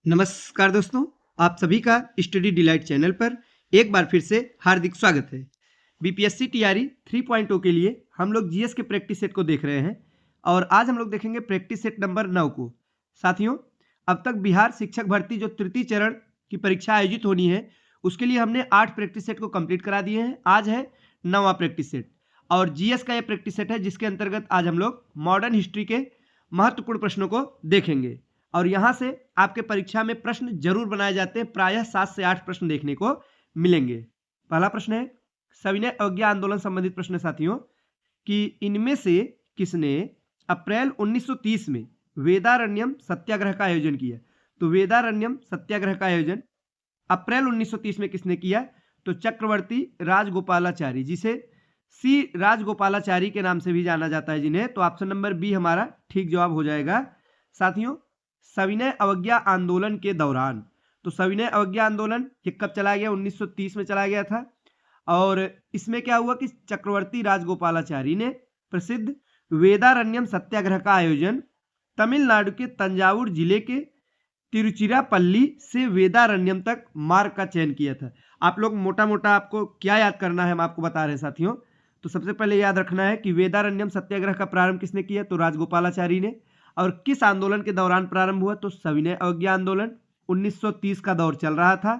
नमस्कार दोस्तों, आप सभी का स्टडी डिलाइट चैनल पर एक बार फिर से हार्दिक स्वागत है। बीपीएससी टीआरई 3.0 के लिए हम लोग जीएस के प्रैक्टिस सेट को देख रहे हैं और आज हम लोग देखेंगे प्रैक्टिस सेट नंबर 9 को। साथियों, अब तक बिहार शिक्षक भर्ती जो तृतीय चरण की परीक्षा आयोजित होनी है उसके लिए हमने 8 प्रैक्टिस सेट को कंप्लीट करा दिए हैं। आज है 9वां प्रैक्टिस सेट और जीएस का यह प्रैक्टिस सेट है जिसके अंतर्गत आज हम लोग मॉडर्न हिस्ट्री के महत्वपूर्ण प्रश्नों को देखेंगे और यहाँ से आपके परीक्षा में प्रश्न जरूर बनाए जाते हैं। प्रायः 7 से 8 प्रश्न देखने को मिलेंगे। पहला प्रश्न है सविनय अवज्ञा आंदोलन संबंधित प्रश्न है साथियों कि इनमें से किसने अप्रैल 1930 में वेदारण्यम सत्याग्रह का आयोजन किया। तो वेदारण्यम सत्याग्रह का आयोजन अप्रैल 1930 में किसने किया? तो चक्रवर्ती राजगोपालाचारी, जिसे सी राजगोपालाचारी के नाम से भी जाना जाता है जिन्हें। तो ऑप्शन नंबर बी हमारा ठीक जवाब हो जाएगा। साथियों, सविनय अवज्ञा आंदोलन के दौरान, तो सविनय अवज्ञा आंदोलन ये कब चला गया? 1930 में चला गया था और इसमें क्या हुआ कि चक्रवर्ती राजगोपालाचारी ने प्रसिद्ध वेदारण्यम सत्याग्रह का आयोजन तमिलनाडु के तंजावुर जिले के तिरुचिरापल्ली से वेदारण्यम तक मार्ग का चयन किया था। आप लोग मोटा मोटा आपको क्या याद करना है हम आपको बता रहे हैं साथियों। तो सबसे पहले याद रखना है कि वेदारण्यम सत्याग्रह का प्रारंभ किसने किया? तो राजगोपालाचारी ने। और किस आंदोलन के दौरान प्रारंभ हुआ? तो सविनय अवज्ञा आंदोलन। 1930 का दौर चल रहा था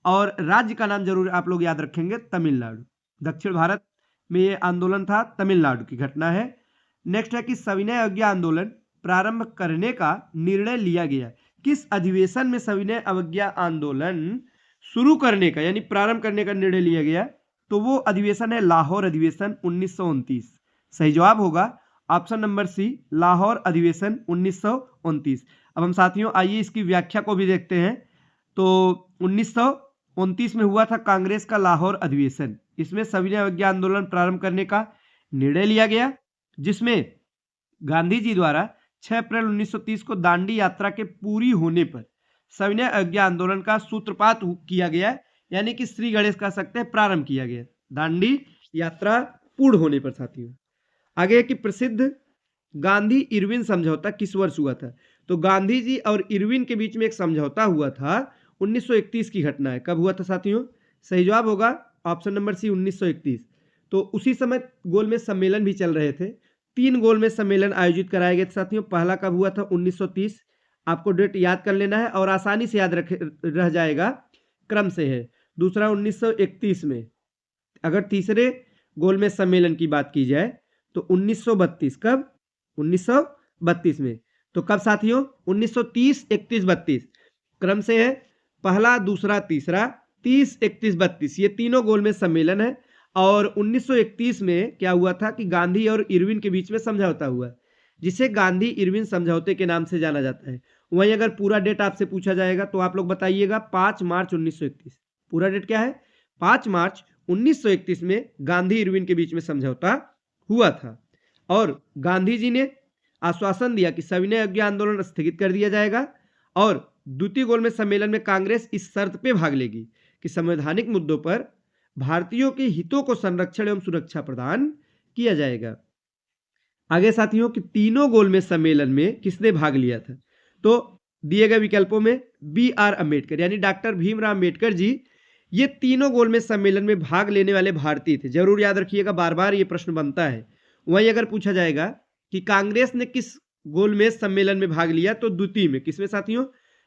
और राज्य का नाम जरूर आप लोग याद रखेंगे, तमिलनाडु। दक्षिण भारत में ये आंदोलन था, तमिलनाडु की घटना है। नेक्स्ट है कि सविनय अवज्ञा आंदोलन प्रारंभ करने का निर्णय लिया गया। किस अधिवेशन में सविनय अवज्ञा आंदोलन शुरू करने का यानी प्रारंभ करने का निर्णय लिया गया? तो वो अधिवेशन है लाहौर अधिवेशन 1929। सही जवाब होगा ऑप्शन नंबर सी, लाहौर अधिवेशन 1929। अब हम साथियों आइए इसकी व्याख्या को भी देखते हैं। तो 1929 में हुआ था कांग्रेस का लाहौर अधिवेशन। इसमें सविनय अवज्ञा आंदोलन प्रारंभ करने का निर्णय लिया गया, जिसमें गांधी जी द्वारा 6 अप्रैल 1930 को दांडी यात्रा के पूरी होने पर सविनय अवज्ञा आंदोलन का सूत्रपात किया गया, यानी कि श्री गणेश कह सकते हैं प्रारंभ किया गया दांडी यात्रा पूर्ण होने पर। साथियों आगे कि प्रसिद्ध गांधी इरविन समझौता किस वर्ष हुआ था? तो गांधी जी और इरविन के बीच में एक समझौता हुआ था, 1931 की घटना है। कब हुआ था साथियों? सही जवाब होगा ऑप्शन नंबर सी, 1931। तो उसी समय गोलमेज सम्मेलन भी चल रहे थे। 3 गोलमेज सम्मेलन आयोजित कराए गए थे साथियों। पहला कब हुआ था? 1930। आपको डेट याद कर लेना है और आसानी से याद रह जाएगा, क्रम से है। दूसरा 1931 में। अगर तीसरे गोलमेज सम्मेलन की बात की जाए तो 1932। कब? 1932 में। तो कब साथियों? 1930, 31, 32 क्रम से है, पहला, दूसरा, तीसरा, 30, 31, 32 ये तीनों गोलमेज सम्मेलन है। और 1931 में क्या हुआ था कि गांधी और इरविन के बीच में समझौता हुआ, जिसे गांधी इरविन समझौते के नाम से जाना जाता है। वहीं अगर पूरा डेट आपसे पूछा जाएगा तो आप लोग बताइएगा 5 मार्च 1931। पूरा डेट क्या है? 5 मार्च 1931 में गांधी इरविन के बीच में समझौता हुआ था और गांधी जी ने आश्वासन दिया कि सविनय अवज्ञा आंदोलन स्थगित कर दिया जाएगा और द्वितीय गोलमेज सम्मेलन में कांग्रेस इस शर्त पे भाग लेगी कि संवैधानिक मुद्दों पर भारतीयों के हितों को संरक्षण एवं सुरक्षा प्रदान किया जाएगा। आगे साथियों कि तीनों गोलमेज सम्मेलन में किसने भाग लिया था? तो दिए गए विकल्पों में बी आर अम्बेडकर यानी डॉक्टर भीमराव अम्बेडकर जी ये तीनों गोलमेज सम्मेलन में भाग लेने वाले भारतीय थे। जरूर याद रखिएगा, बार बार ये प्रश्न बनता है। वहीं अगर पूछा जाएगा कि कांग्रेस ने किस गोलमेज सम्मेलन में भाग लिया, तो द्वितीय में। किसमें साथियों?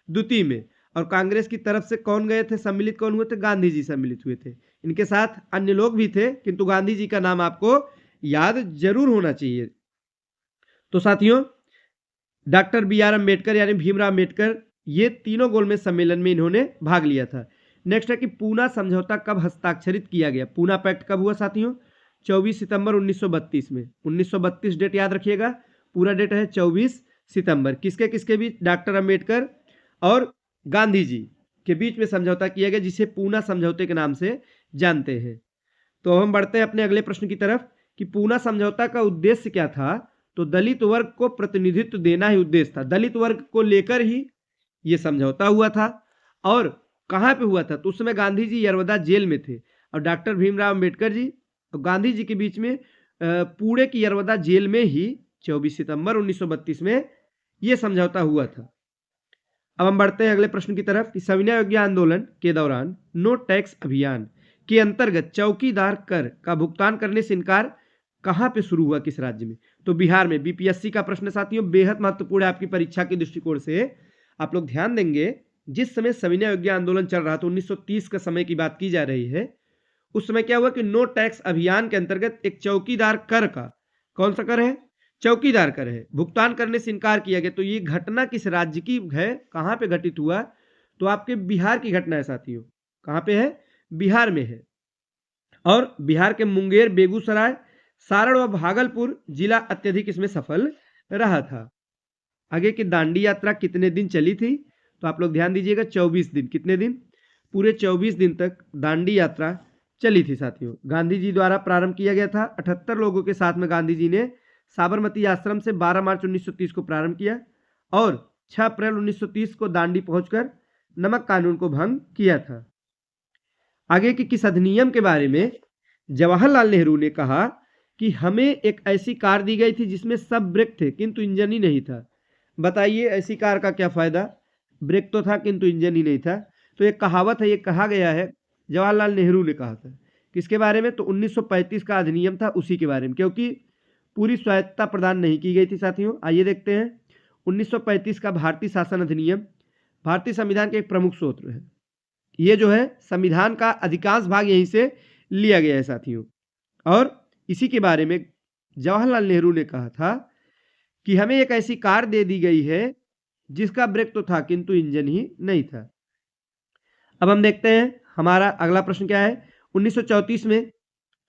द्वितीय में। और कांग्रेस की तरफ से कौन गए थे, सम्मिलित कौन हुए थे? गांधी जी सम्मिलित हुए थे। इनके साथ अन्य लोग भी थे, किंतु गांधी जी का नाम आपको याद जरूर होना चाहिए। तो साथियों डॉक्टर बी आर अम्बेडकर यानी भीमराव अम्बेडकर ये तीनों गोलमेज सम्मेलन में इन्होंने भाग लिया था। नेक्स्ट है कि पूना समझौता कब हस्ताक्षरित किया गया? पूना पैक्ट कब हुआ साथियों? 24 सितंबर 1932 में। 1932 डेट याद रखिएगा, पूरा डेट है 24 सितंबर। किसके किसके बीच? डॉक्टर अम्बेडकर और गांधी जी के बीच में समझौता किया गया, जिसे पूना समझौते के नाम से जानते हैं। तो हम बढ़ते हैं अपने अगले प्रश्न की तरफ कि पूना समझौता का उद्देश्य क्या था? तो दलित वर्ग को प्रतिनिधित्व देना ही उद्देश्य था। दलित वर्ग को लेकर ही यह समझौता हुआ था। और कहां पे हुआ था? तो उस समय गांधी जी यरवदा जेल में थे और डॉक्टर भीमराव अम्बेडकर जी और गांधी जी के बीच में पुणे की यरवदा जेल में ही 24 सितंबर 1932 में यह समझौता हुआ था। अब हम बढ़ते हैं अगले प्रश्न की तरफ कि सविनय अवज्ञा आंदोलन के दौरान नो टैक्स अभियान के अंतर्गत चौकीदार कर का भुगतान करने से इनकार कहां पे शुरू हुआ, किस राज्य में? तो बिहार में। बीपीएससी का प्रश्न साथियों बेहद महत्वपूर्ण है आपकी परीक्षा के दृष्टिकोण से। आप लोग ध्यान देंगे, जिस समय सविनय अवज्ञा आंदोलन चल रहा था 1930 का समय की बात की जा रही है, उस समय क्या हुआ कि नो टैक्स अभियान के अंतर्गत एक चौकीदार कर का, कौन सा कर है? चौकीदार कर है, भुगतान करने से इनकार किया गया। तो ये घटना किस राज्य की है, कहां पे घटित हुआ? तो आपके बिहार की घटना है साथियों। कहां पे है? बिहार में है। और बिहार के मुंगेर, बेगूसराय, सारण व भागलपुर जिला अत्यधिक इसमें सफल रहा था। आगे की दांडी यात्रा कितने दिन चली थी? तो आप लोग ध्यान दीजिएगा, 24 दिन। कितने दिन? पूरे 24 दिन तक दांडी यात्रा चली थी साथियों। गांधी जी द्वारा प्रारंभ किया गया था। 78 लोगों के साथ में गांधी जी ने साबरमती आश्रम से 12 मार्च 1930 को प्रारंभ किया और 6 अप्रैल 1930 को दांडी पहुंचकर नमक कानून को भंग किया था। आगे की किस अधिनियम के बारे में जवाहरलाल नेहरू ने कहा कि हमें एक ऐसी कार दी गई थी जिसमें सब ब्रेक थे किंतु इंजन ही नहीं था? बताइए ऐसी कार का क्या फायदा? ब्रेक तो था किंतु इंजन ही नहीं था। तो एक कहावत है, ये कहा गया है, जवाहरलाल नेहरू ने कहा था। किसके बारे में? तो 1935 का अधिनियम था उसी के बारे में, क्योंकि पूरी स्वायत्तता प्रदान नहीं की गई थी साथियों। आइए देखते हैं 1935 का भारतीय शासन अधिनियम भारतीय संविधान के एक प्रमुख सूत्र है। ये जो है संविधान का अधिकांश भाग यहीं से लिया गया है साथियों। और इसी के बारे में जवाहरलाल नेहरू ने कहा था कि हमें एक ऐसी कार दे दी गई है जिसका ब्रेक तो था किंतु इंजन ही नहीं था। अब हम देखते हैं हमारा अगला प्रश्न क्या है। 1934 में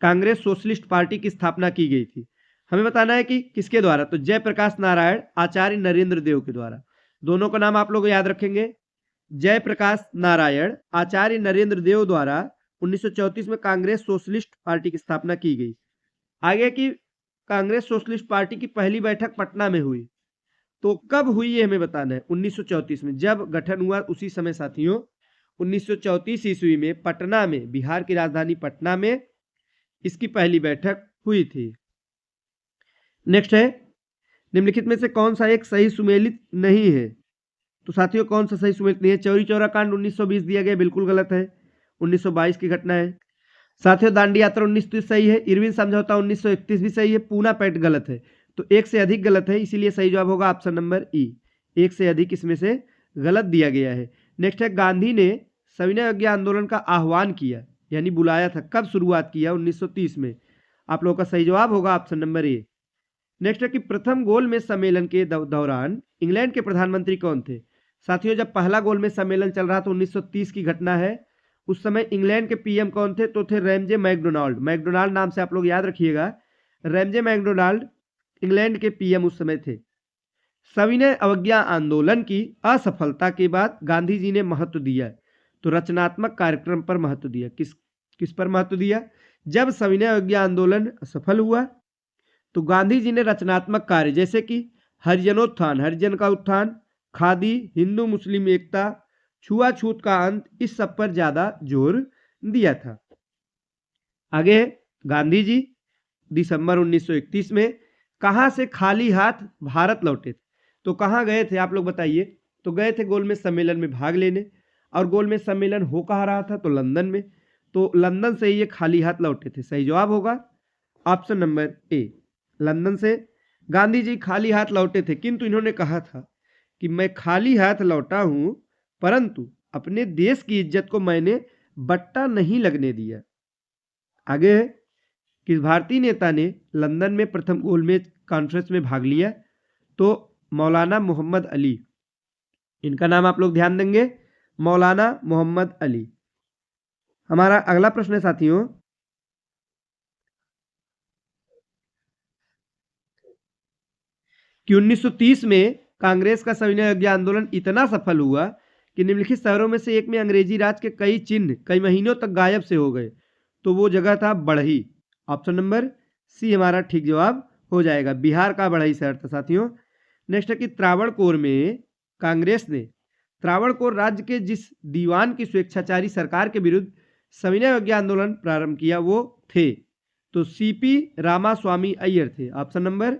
कांग्रेस सोशलिस्ट पार्टी की स्थापना की गई थी। हमें बताना है कि किसके द्वारा? तो जयप्रकाश नारायण, आचार्य नरेंद्र देव के द्वारा। दोनों का नाम आप लोग याद रखेंगे। जयप्रकाश नारायण, आचार्य नरेंद्र देव द्वारा 1934 में कांग्रेस सोशलिस्ट पार्टी की स्थापना की गई। आगे की कांग्रेस सोशलिस्ट पार्टी की पहली बैठक पटना में हुई। तो कब हुई ये हमें बताना है। 1934 में जब गठन हुआ उसी समय साथियों 1934 ईस्वी में पटना में, बिहार की राजधानी पटना में इसकी पहली बैठक हुई थी। नेक्स्ट है, निम्नलिखित में से कौन सा एक सही सुमेलित नहीं है? तो साथियों कौन सा सही सुमेलित नहीं है? चौरी चौरा कांड 1920 दिया गया, बिल्कुल गलत है, 1922 की घटना है। साथियों दांडी यात्रा 1930 सही है, इरविन समझौता 1931 भी सही है, पूना पैक्ट गलत है। तो एक से अधिक गलत है, इसीलिए सही जवाब होगा ऑप्शन नंबर ई, एक से अधिक इसमें से गलत दिया गया है। नेक्स्ट है, गांधी ने सविनय अवज्ञा आंदोलन का आह्वान किया यानी बुलाया था, कब शुरुआत किया? 1930 में। आप लोगों का सही जवाब होगा ऑप्शन नंबर ए। नेक्स्ट है कि प्रथम गोलमेज सम्मेलन के दौरान इंग्लैंड के प्रधानमंत्री कौन थे? साथियों जब पहला गोलमेज सम्मेलन चल रहा था 1930 की घटना है, उस समय इंग्लैंड के पीएम कौन थे? तो थे रैमजे मैकडोनाल्ड। मैकडोनाल्ड नाम से आप लोग याद रखिएगा, रैमजे मैकडोनाल्ड इंग्लैंड के पीएम उस समय थे। सविनय अवज्ञा आंदोलन की असफलता के बाद गांधी जी ने महत्व दिया, तो रचनात्मक कार्यक्रम पर महत्व दिया। किस पर महत्व दिया? जब सविनय अवज्ञा आंदोलन असफल हुआ तो गांधी जी ने रचनात्मक कार्य जैसे कि हरिजनोत्थान, हरिजन का उत्थान, खादी, हिंदू मुस्लिम एकता, छुआछूत का अंत, इस सब पर ज्यादा जोर दिया था। आगे गांधी जी दिसंबर 1931 में कहां से खाली हाथ भारत लौटे थे? तो कहां गए थे आप लोग बताइए? तो गए थे गोलमेज सम्मेलन में भाग लेने, और गोलमेज सम्मेलन हो कहाँ रहा था? तो लंदन में। तो लंदन से ये खाली हाथ लौटे थे, सही जवाब होगा ऑप्शन नंबर ए। लंदन से गांधी जी खाली हाथ लौटे थे, किंतु इन्होंने कहा था कि मैं खाली हाथ लौटा हूं परंतु अपने देश की इज्जत को मैंने बट्टा नहीं लगने दिया। आगे है, किस भारतीय नेता ने लंदन में प्रथम गोलमेज कॉन्फ्रेंस में भाग लिया? तो मौलाना मोहम्मद अली। इनका नाम आप लोग ध्यान देंगे, मौलाना मोहम्मद अली। हमारा अगला प्रश्न है साथियों कि 1930 में कांग्रेस का सविनय अवज्ञा आंदोलन इतना सफल हुआ कि निम्नलिखित शहरों में से एक में अंग्रेजी राज के कई चिन्ह कई महीनों तक गायब से हो गए। तो वो जगह था बढ़ई। ऑप्शन नंबर सी हमारा ठीक जवाब हो जाएगा, बिहार का बढ़ई शहर था साथियों। नेक्स्ट है कि त्रावणकोर में कांग्रेस ने त्रावणकोर राज्य के जिस दीवान की स्वेच्छाचारी सरकार के विरुद्ध सविनय अवज्ञा आंदोलन प्रारंभ किया वो थे, तो सीपी रामास्वामी अय्यर थे। ऑप्शन नंबर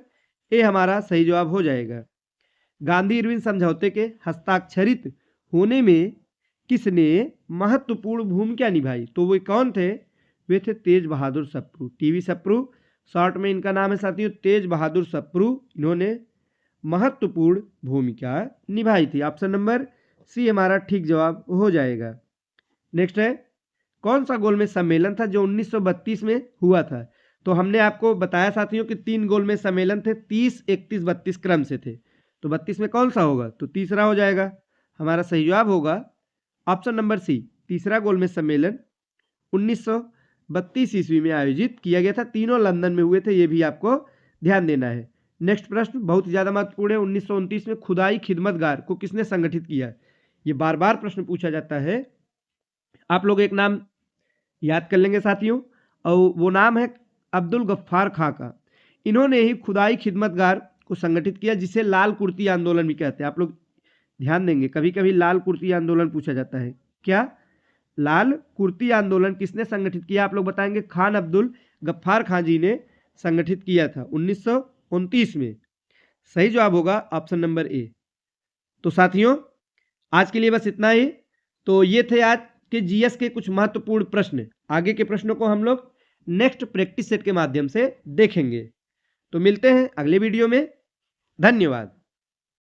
ए हमारा सही जवाब हो जाएगा। गांधी इरविन समझौते के हस्ताक्षरित होने में किसने महत्वपूर्ण भूमिका निभाई? तो वो कौन थे? वे थे तेज बहादुर सप्रू, टीवी सप्रू शॉर्ट में इनका नाम है साथियों, तेज बहादुर सप्रू। इन्होंने महत्वपूर्ण भूमिका निभाई थी। ऑप्शन नंबर सी हमारा ठीक जवाब हो जाएगा। नेक्स्ट है, कौन सा गोलमेज सम्मेलन था जो 1932 में हुआ था? तो हमने आपको बताया साथियों कि 3 गोलमेज सम्मेलन थे, 30, 31, 32 क्रम से थे। तो 32 में कौन सा होगा? तो तीसरा हो जाएगा। हमारा सही जवाब होगा ऑप्शन नंबर सी, तीसरा गोलमेज सम्मेलन 1932 ईस्वी में आयोजित किया गया था। तीनों लंदन में हुए थे, ये भी आपको ध्यान देना है। नेक्स्ट प्रश्न बहुत ही ज्यादा महत्वपूर्ण है। 1929 में खुदाई खिदमतगार को किसने संगठित किया? ये बार बार प्रश्न पूछा जाता है। आप लोग एक नाम याद कर लेंगे साथियों, और वो नाम है अब्दुल गफ्फार खां का। इन्होंने ही खुदाई खिदमतगार को संगठित किया, जिसे लाल कुर्ती आंदोलन भी कहते हैं। आप लोग ध्यान देंगे, कभी कभी लाल कुर्ती आंदोलन पूछा जाता है। क्या लाल कुर्ती आंदोलन किसने संगठित किया? आप लोग बताएंगे खान अब्दुल गफ्फार खां जी ने संगठित किया था 1929 में। सही जवाब होगा ऑप्शन नंबर ए। तो साथियों आज के लिए बस इतना ही। तो ये थे आज के जीएस के कुछ महत्वपूर्ण प्रश्न। आगे के प्रश्नों को हम लोग नेक्स्ट प्रैक्टिस सेट के माध्यम से देखेंगे। तो मिलते हैं अगले वीडियो में। धन्यवाद।